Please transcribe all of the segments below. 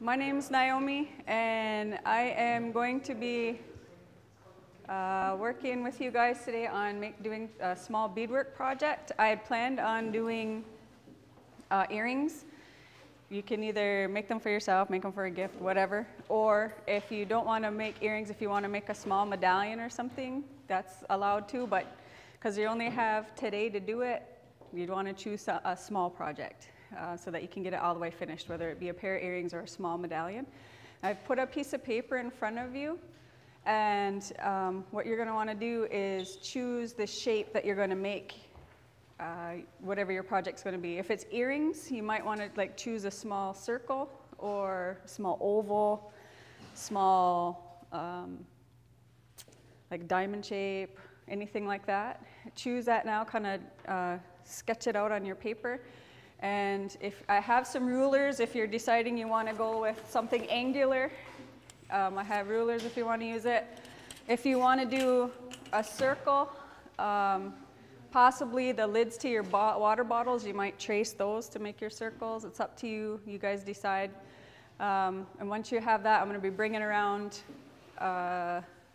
My name's Naomi, and I am going to be working with you guys today on doing a small beadwork project. I had planned on doing earrings. You can either make them for yourself, make them for a gift, whatever, or if you don't want to make earrings, if you want to make a small medallion or something, that's allowed too, but because you only have today to do it, you'd want to choose a small project. So that you can get it all the way finished, whether it be a pair of earrings or a small medallion. I've put a piece of paper in front of you, and what you're going to want to do is choose the shape that you're going to make, whatever your project's going to be. If it's earrings, you might want to choose a small circle or small oval, small like diamond shape, anything like that. Choose that now, kind of sketch it out on your paper. And if I have some rulers, if you're deciding you want to go with something angular, I have rulers if you want to use it. If you want to do a circle, possibly the lids to your water bottles, you might trace those to make your circles. It's up to you. You guys decide. And once you have that, I'm going to be bringing around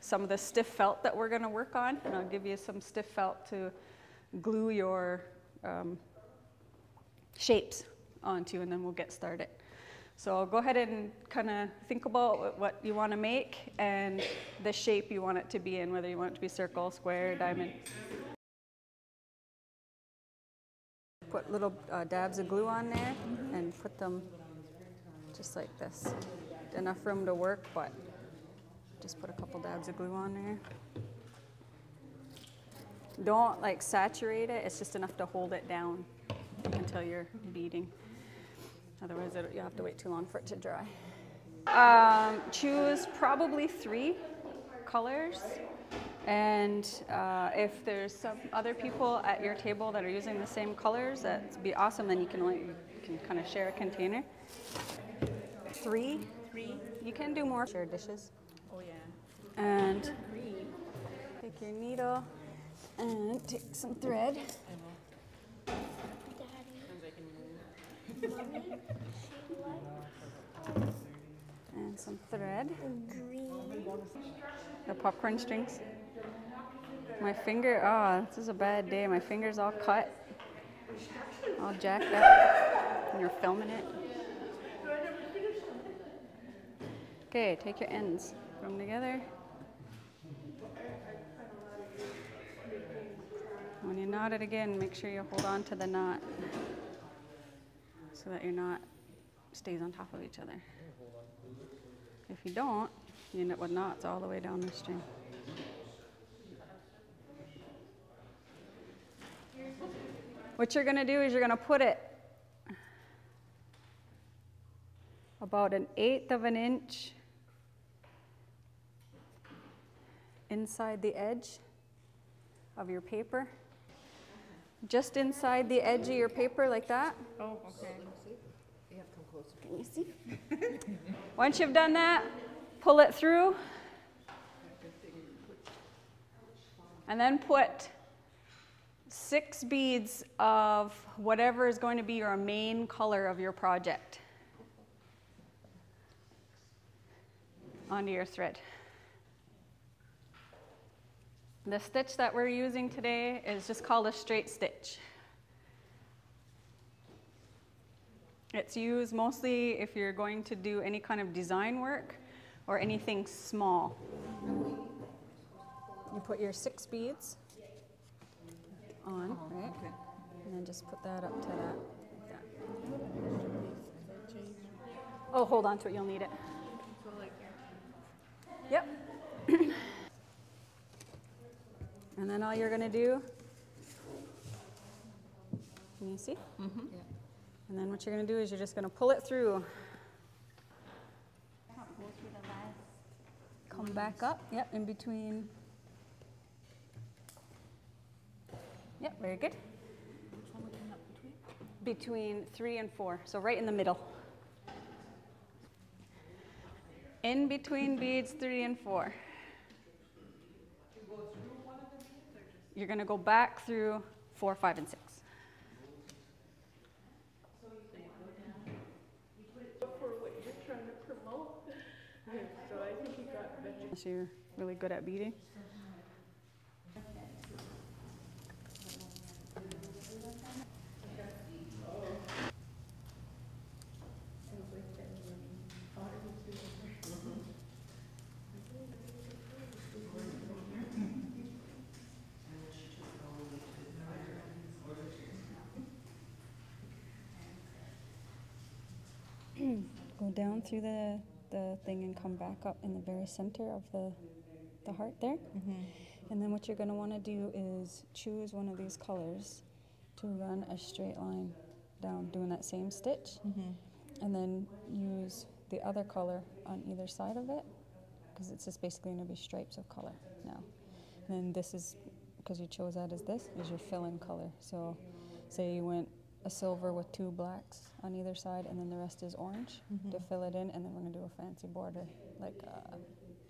some of the stiff felt that we're going to work on. And I'll give you some stiff felt to glue your shapes onto, and then we'll get started. So go ahead and kind of think about what you want to make and the shape you want it to be in, whether you want it to be circle, square, diamond. Put little dabs of glue on there and put them just like this. Enough room to work, but just put a couple dabs of glue on there. Don't saturate it, it's just enough to hold it down until you're beading. Otherwise, you'll have to wait too long for it to dry. Choose probably 3 colors. And if there's some other people at your table that are using the same colors, that'd be awesome. Then you can kind of share a container. 3? You can do more. Share dishes. Oh yeah. And take your needle and take some thread. And some thread. The popcorn strings. My finger, this is a bad day. My finger's all cut, all jacked up, and you're filming it. Okay, take your ends, put them together. When you knot it again, make sure you hold on to the knot so that your knot stays on top of each other. If you don't, you end up with knots all the way down the string. What you're going to do is you're going to put it about 1/8 of an inch inside the edge of your paper. Just inside the edge of your paper like that. Oh, okay. You have to come closer. Can you see? Once you've done that, pull it through. And then put 6 beads of whatever is going to be your main color of your project onto your thread. The stitch that we're using today is just called a straight stitch. It's used mostly if you're going to do any kind of design work or anything small. You put your 6 beads on, right? Okay. And then just put that up to that. Like that. Oh, hold on to it, you'll need it. Yep. And then all you're going to do, can you see? Mm-hmm. Yeah. And then what you're going to do is you're just going to pull it through. Come back up, yep, in between. Yep, very good. Between 3 and 4, so right in the middle. In between beads 3 and 4. You're going to go back through 4, 5, and 6. So I think he got vegetarian. Unless you're really good at beading. Go down through the thing and come back up in the very center of the heart there. And then what you're going to want to do is choose one of these colors to run a straight line down, doing that same stitch. And then use the other color on either side of it, because it's just basically going to be stripes of color now. And then this is, because you chose that as this, is your fill-in color. So say you went a silver with 2 blacks on either side, and then the rest is orange to fill it in, and then we're going to do a fancy border, like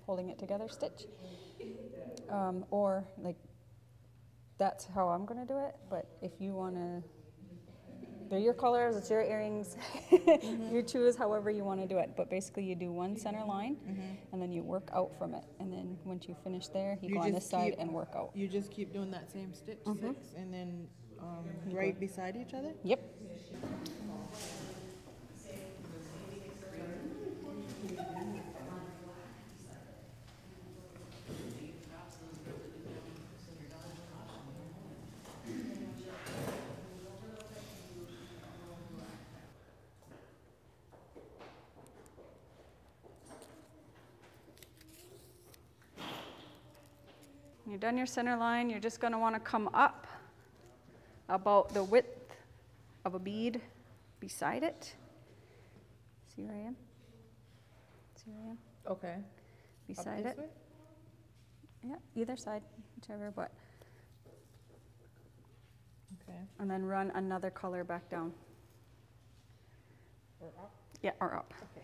holding it together stitch. Or like, that's how I'm going to do it, but if you want to, they're your colors, it's your earrings, you choose however you want to do it, but basically you do one center line, and then you work out from it, and then once you finish there, you go on this side and work out. You just keep doing that same stitch, 6, and then right beside each other? Yep. You've done your center line, you're just going to want to come up about the width of a bead beside it. See where I am? See where I am? Okay. Beside Up this it. way? Yeah, either side, whichever, but. Okay. And then run another color back down. Or up? Yeah, or up. Okay.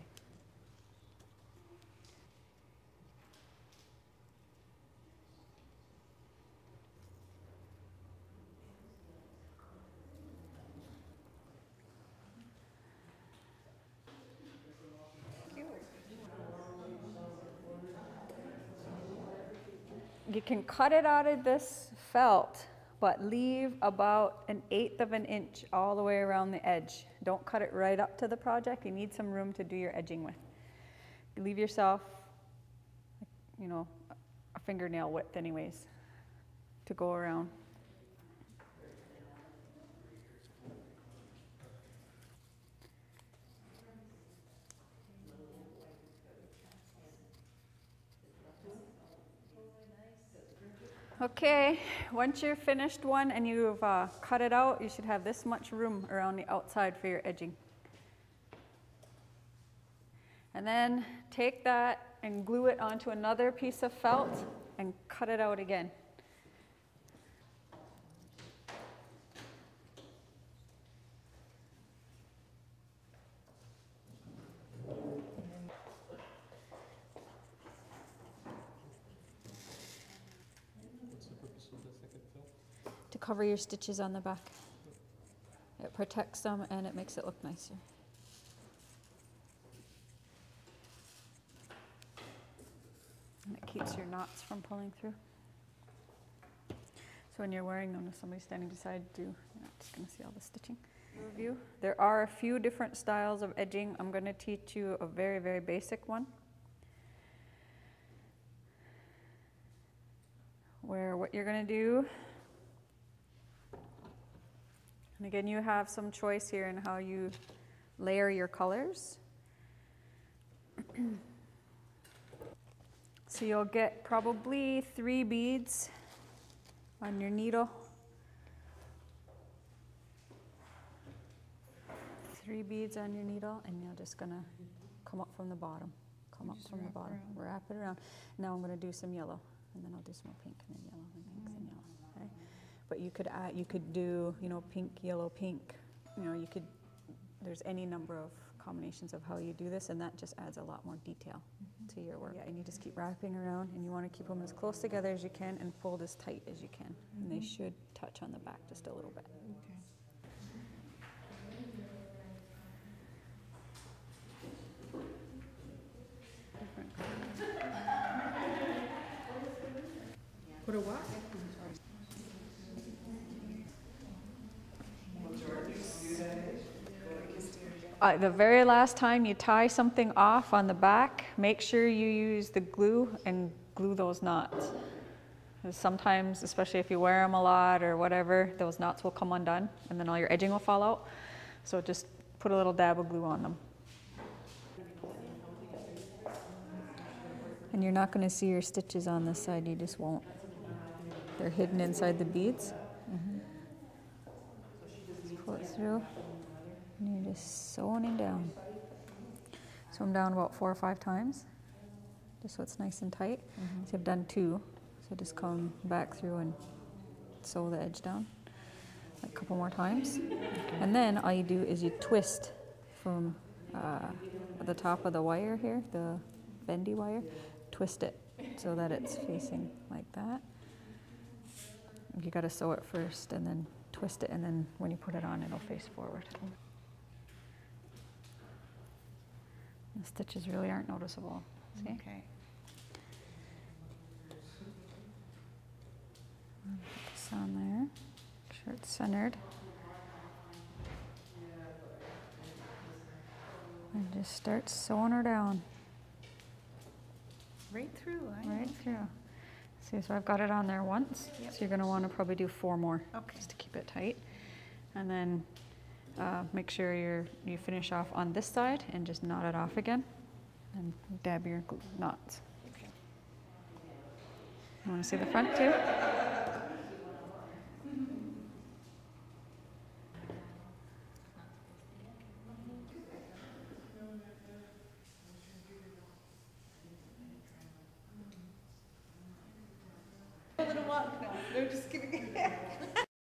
You can cut it out of this felt, but leave about 1/8 of an inch all the way around the edge. Don't cut it right up to the project. You need some room to do your edging with. You leave yourself, you know, a fingernail width anyways to go around. Okay, once you're finished one and you've cut it out, you should have this much room around the outside for your edging. And then take that and glue it onto another piece of felt and cut it out again. To cover your stitches on the back. It protects them and it makes it look nicer. And it keeps your knots from pulling through. So when you're wearing them, if somebody's standing beside you, you're not just going to see all the stitching. Review. There are a few different styles of edging. I'm going to teach you a very, very basic one, where what you're going to do, and again, you have some choice here in how you layer your colors. So you'll get probably 3 beads on your needle. 3 beads on your needle, and you're just gonna come up from the bottom. Come up from the bottom. Wrap it around. Now I'm gonna do some yellow, and then I'll do some more pink, and then yellow, and pink, and yellow. Okay? But you could add, you could do, you know, pink, yellow, pink. You know, you could. There's any number of combinations of how you do this, and that just adds a lot more detail to your work. Yeah, and you just keep wrapping around, and you want to keep them as close together as you can and fold as tight as you can. And they should touch on the back just a little bit. Okay. Different Put a what? The very last time you tie something off on the back, make sure you use the glue and glue those knots. 'Cause sometimes, especially if you wear them a lot or whatever, those knots will come undone and then all your edging will fall out. So just put a little dab of glue on them. And you're not going to see your stitches on this side, you just won't. They're hidden inside the beads. Just pull it through. And you're just sewing them down. Sew them down about 4 or 5 times, just so it's nice and tight. So I've done 2, so just come back through and sew the edge down a couple more times. And then all you do is you twist from the top of the wire here, the bendy wire, twist it so that it's facing like that. You got to sew it first and then twist it, and then when you put it on, it'll face forward. The stitches really aren't noticeable. See? Okay. Put this on there. Make sure it's centered. And just start sewing her down. Right through. Right through. See, so I've got it on there once. Yep. So you're going to want to probably do 4 more, Okay. just to keep it tight. And then make sure you finish off on this side and just knot it off again and dab your knots. Okay. You want to see the front too? A little walk now. No, just kidding.